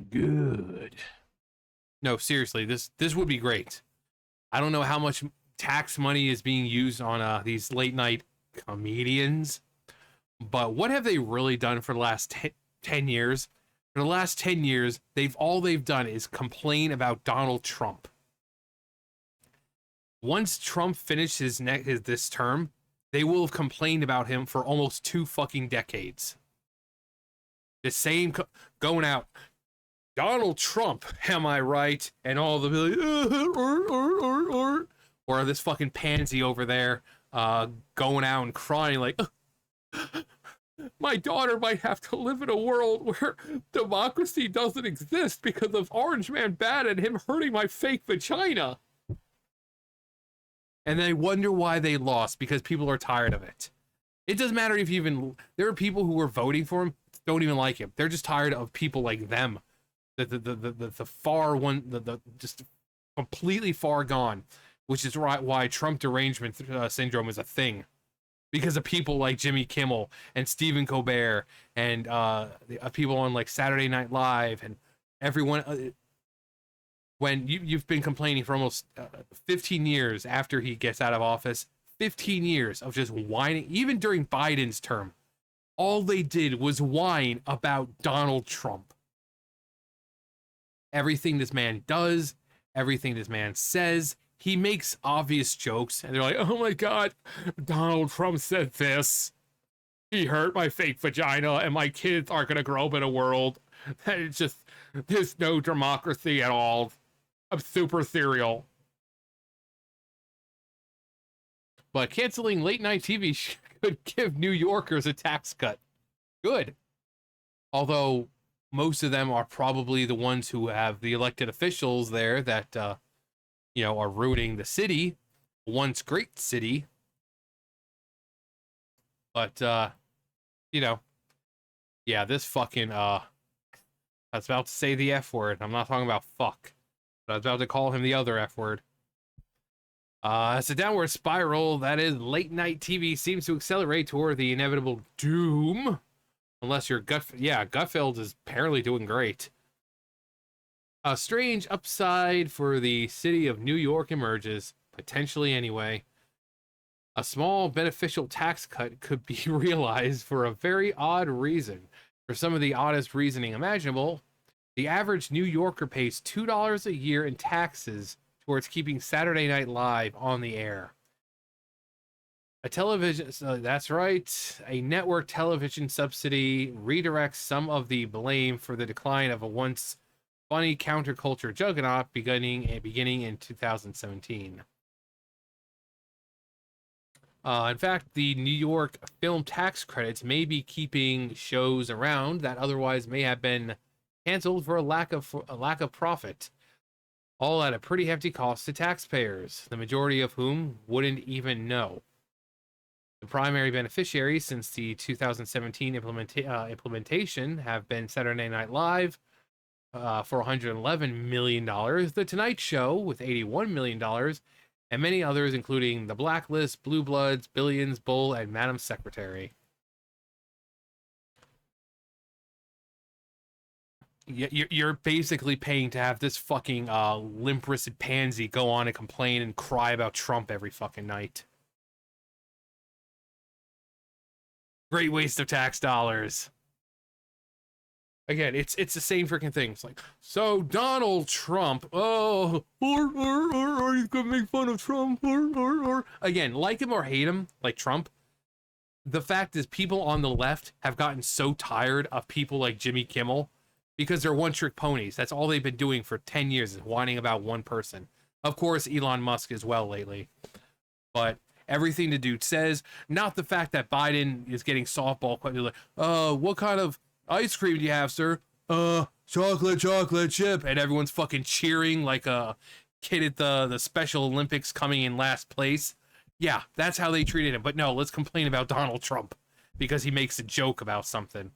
Good. No, seriously, this would be great. I don't know how much tax money is being used on these late night comedians, but what have they really done for the last 10 years? For the last 10 years, they've done is complain about Donald Trump. Once Trump finishes this term, they will have complained about him for almost 2 fucking decades. The same going out, Donald Trump, am I right? And all the or this fucking pansy over there going out and crying like, my daughter might have to live in a world where democracy doesn't exist because of Orange Man Bad and him hurting my fake vagina. And they wonder why they lost, because people are tired of it. It doesn't matter if you even... There are people who are voting for him, don't even like him. They're just tired of people like them. The far one... The just completely far gone. Which is why Trump derangement syndrome is a thing. Because of people like Jimmy Kimmel and Stephen Colbert and people on like Saturday Night Live and everyone... when you've been complaining for almost 15 years after he gets out of office, 15 years of just whining, even during Biden's term, all they did was whine about Donald Trump. Everything this man does, everything this man says, he makes obvious jokes, and they're like, oh my God, Donald Trump said this. He hurt my fake vagina, and my kids aren't going to grow up in a world that it's just, there's no democracy at all. I'm super serial. But canceling late night TV could give New Yorkers a tax cut. Good. Although most of them are probably the ones who have the elected officials there that, are ruining the city, once great city. But, yeah, this fucking, I was about to say the F word. I'm not talking about fuck. I was about to call him the other F word. It's a downward spiral that is late night TV seems to accelerate toward the inevitable doom. Unless you're Gutfeld is apparently doing great. A strange upside for the city of New York emerges, potentially anyway. A small beneficial tax cut could be realized for a very odd reason. For some of the oddest reasoning imaginable, the average New Yorker pays $2 a year in taxes towards keeping Saturday Night Live on the air. That's right, a network television subsidy redirects some of the blame for the decline of a once funny counterculture juggernaut beginning in 2017. In fact, the New York film tax credits may be keeping shows around that otherwise may have been canceled for a lack of profit, all at a pretty hefty cost to taxpayers, the majority of whom wouldn't even know. The primary beneficiaries since the 2017 implementation have been Saturday Night Live for $111 million, The Tonight Show with $81 million, and many others including The Blacklist, Blue Bloods, Billions, Bull, and Madam Secretary. You're basically paying to have this fucking limp-wristed pansy go on and complain and cry about Trump every fucking night. Great waste of tax dollars. Again, it's the same freaking thing. It's like, so Donald Trump, are you gonna make fun of Trump? Again, like him or hate him, like Trump, the fact is people on the left have gotten so tired of people like Jimmy Kimmel because they're one-trick ponies. That's all they've been doing for 10 years is whining about one person. Of course, Elon Musk as well lately. But everything the dude says, not the fact that Biden is getting softball questions like, what kind of ice cream do you have, sir? Chocolate chip. And everyone's fucking cheering like a kid at the Special Olympics coming in last place. Yeah, that's how they treated him. But no, let's complain about Donald Trump because he makes a joke about something.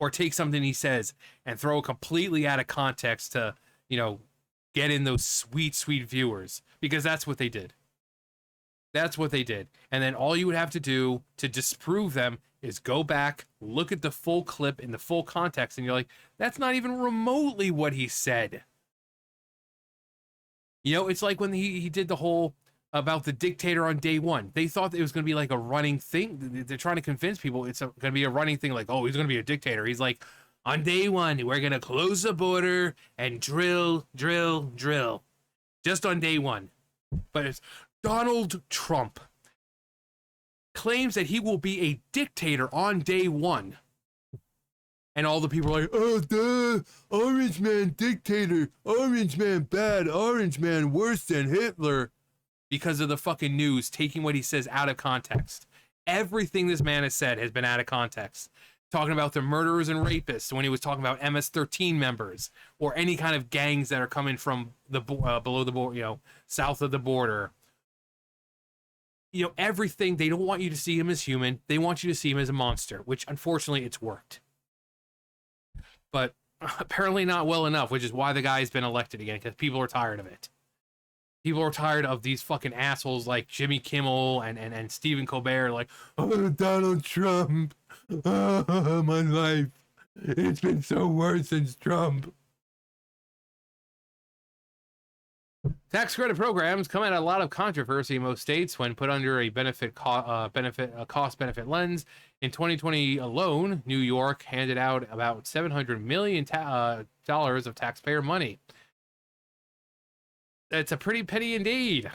Or take something he says and throw it completely out of context to, get in those sweet, sweet viewers. Because that's what they did. That's what they did. And then all you would have to do to disprove them is go back, look at the full clip in the full context, and you're like, that's not even remotely what he said. You know, it's like when he did the whole about the dictator on day one. They thought it was going to be like a running thing. They're trying to convince people it's going to be a running thing, like, oh, he's going to be a dictator. He's like, on day one, we're going to close the border and drill. Just on day one. But it's Donald Trump claims that he will be a dictator on day one. And all the people are like, oh, duh, Orange Man dictator, Orange Man bad, Orange Man worse than Hitler. Because of the fucking news taking what he says out of context. Everything this man has said has been out of context. Talking about the murderers and rapists when he was talking about MS-13 members or any kind of gangs that are coming from the below the border, you know, south of the border. You know, everything. They don't want you to see him as human. They want you to see him as a monster, which unfortunately it's worked. But apparently not well enough, which is why the guy's been elected again, because people are tired of it. People are tired of these fucking assholes like Jimmy Kimmel and Stephen Colbert, like, oh, Donald Trump, oh, my life, it's been so worse since Trump. Tax credit programs come at a lot of controversy in most states when put under a cost-benefit lens. In 2020 alone, New York handed out about $700 million of taxpayer money. It's a pretty penny indeed.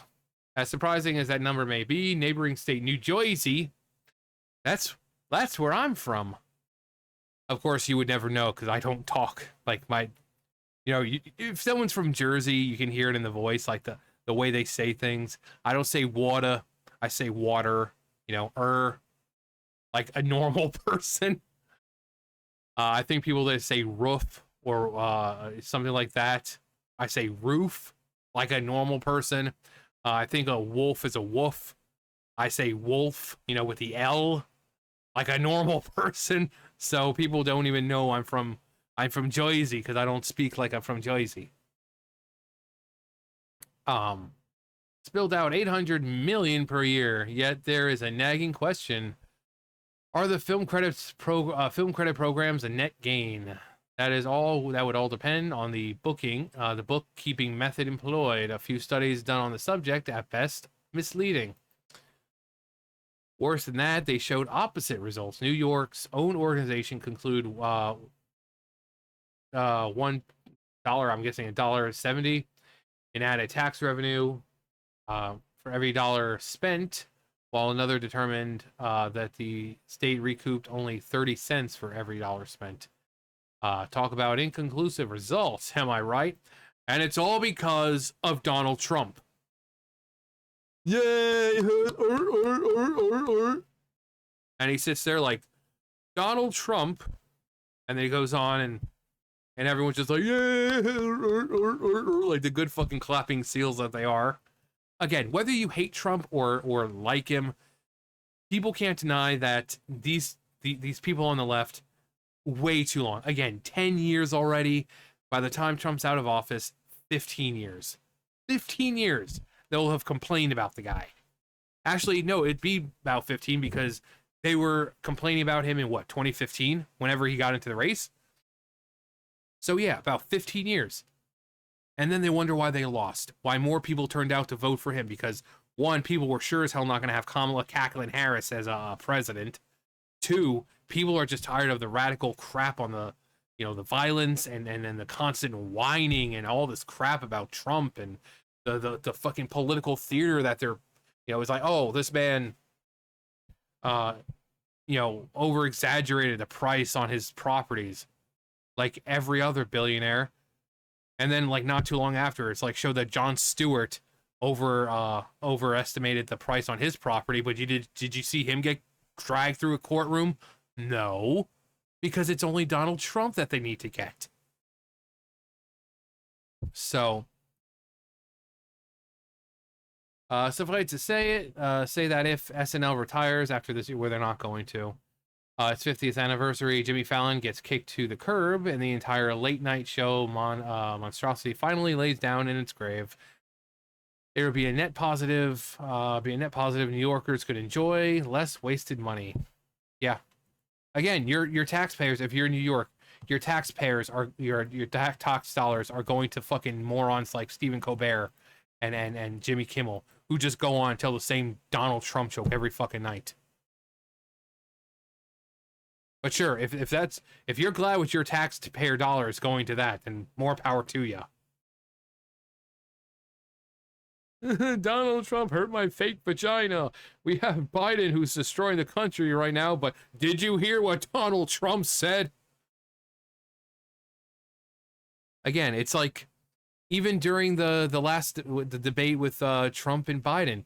As surprising as that number may be, neighboring state New Jersey, that's where I'm from. Of course, you would never know because I don't talk like my, you know, if someone's from Jersey, you can hear it in the voice, like the way they say things. I don't say water, I say water, you know, like a normal person. I think people that say roof or something like that, I say roof. Like a normal person. I think a wolf is a woof. I say wolf, you know, with the L, like a normal person. So people don't even know I'm from Jersey because I don't speak like I'm from Jersey. It's billed out $800 million per year, yet there is a nagging question: are the film credit programs a net gain? That would all depend on the bookkeeping method employed. A few studies done on the subject, at best, misleading. Worse than that, they showed opposite results. New York's own organization conclude $1, I'm guessing $1.70 in added tax revenue for every dollar spent, while another determined that the state recouped only 30 cents for every dollar spent. Talk about inconclusive results, am I right? And it's all because of Donald Trump. Yay! And he sits there like, Donald Trump, and then he goes on and everyone's just like, yeah, like the good fucking clapping seals that they are. Again, whether you hate Trump or like him, people can't deny that these people on the left, way too long. Again, 10 years already. By the time Trump's out of office, 15 years. 15 years they'll have complained about the guy. Actually, no, it'd be about 15 because they were complaining about him in 2015, whenever he got into the race. So yeah, about 15 years. And then they wonder why they lost. Why more people turned out to vote for him because, one, people were sure as hell not going to have Kamala Cacklin Harris as a president. Two, people are just tired of the radical crap on the, you know, the violence and the constant whining and all this crap about Trump and the fucking political theater that they're, you know, it's like, oh, this man, you know, over exaggerated the price on his properties like every other billionaire. And then like not too long after, it's like showed that Jon Stewart overestimated the price on his property. But did you see him get dragged through a courtroom? No, because it's only Donald Trump that they need to get. So, suffice to say that if SNL retires after this year, where they're not going to, its 50th anniversary, Jimmy Fallon gets kicked to the curb, and the entire late night show monstrosity finally lays down in its grave. It would be a net positive. New Yorkers could enjoy less wasted money. Yeah, Again, your taxpayers, if you're in New York, your taxpayers are your tax dollars are going to fucking morons like Stephen Colbert and Jimmy Kimmel, who just go on and tell the same Donald Trump joke every fucking night. But sure, if you're glad with your taxpayer dollars going to that, then more power to you. Donald Trump hurt my fake vagina. We have Biden who's destroying the country right now, but did you hear what Donald Trump said? Again, it's like even during the debate with Trump and Biden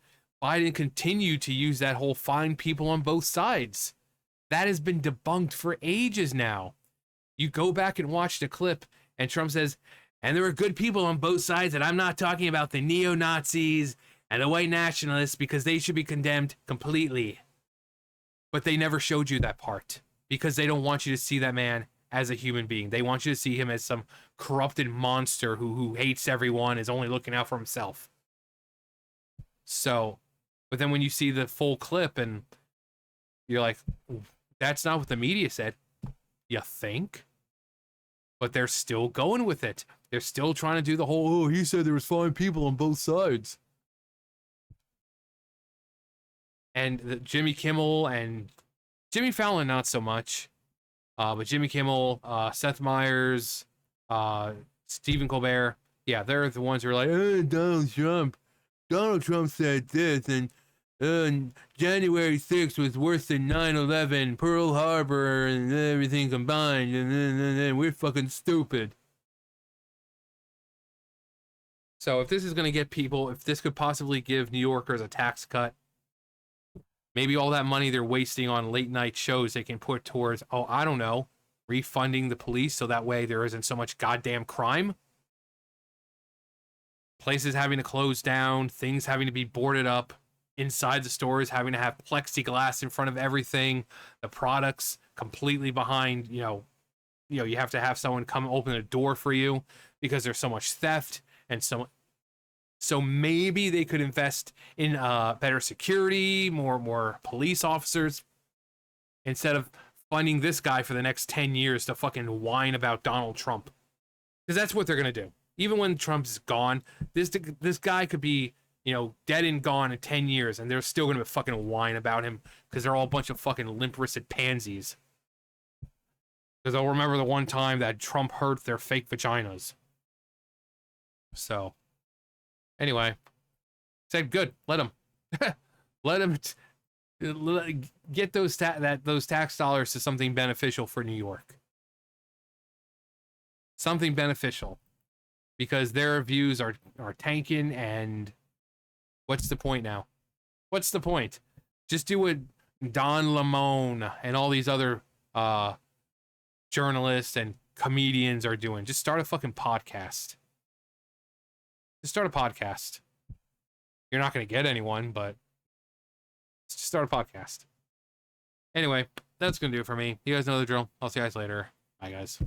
continued to use that whole find people on both sides. That has been debunked for ages now. You go back and watch the clip, and Trump says, and there were good people on both sides, and I'm not talking about the neo-Nazis and the white nationalists because they should be condemned completely. But they never showed you that part because they don't want you to see that man as a human being. They want you to see him as some corrupted monster who hates everyone, is only looking out for himself. So, but then when you see the full clip and you're like, that's not what the media said. You think? But they're still going with it. They're still trying to do the whole, oh, he said there was 5 people on both sides. And Jimmy Kimmel and Jimmy Fallon, not so much. But Jimmy Kimmel, Seth Meyers, Stephen Colbert, yeah, they're the ones who are like, Donald Trump said this, and January 6th was worse than 9/11, Pearl Harbor, and everything combined, and we're fucking stupid. So if this is going to get people, if this could possibly give New Yorkers a tax cut, maybe all that money they're wasting on late night shows they can put towards, oh, I don't know, refunding the police so that way there isn't so much goddamn crime. Places having to close down, things having to be boarded up, inside the stores having to have plexiglass in front of everything, the products completely behind, you have to have someone come open a door for you because there's so much theft and so maybe they could invest in better security, more police officers, instead of funding this guy for the next 10 years to fucking whine about Donald Trump. Because that's what they're going to do. Even when Trump's gone, this guy could be, dead and gone in 10 years, and they're still going to fucking whine about him because they're all a bunch of fucking limp-wristed pansies. Because they'll remember the one time that Trump hurt their fake vaginas. So, anyway, said good. Let him, let him get those tax dollars to something beneficial for New York. Something beneficial, because their views are tanking, and what's the point now? What's the point? Just do what Don Lemon and all these other journalists and comedians are doing. Just start a fucking podcast. Just start a podcast. You're not going to get anyone, but just start a podcast. Anyway, that's going to do it for me. You guys know the drill. I'll see you guys later. Bye, guys.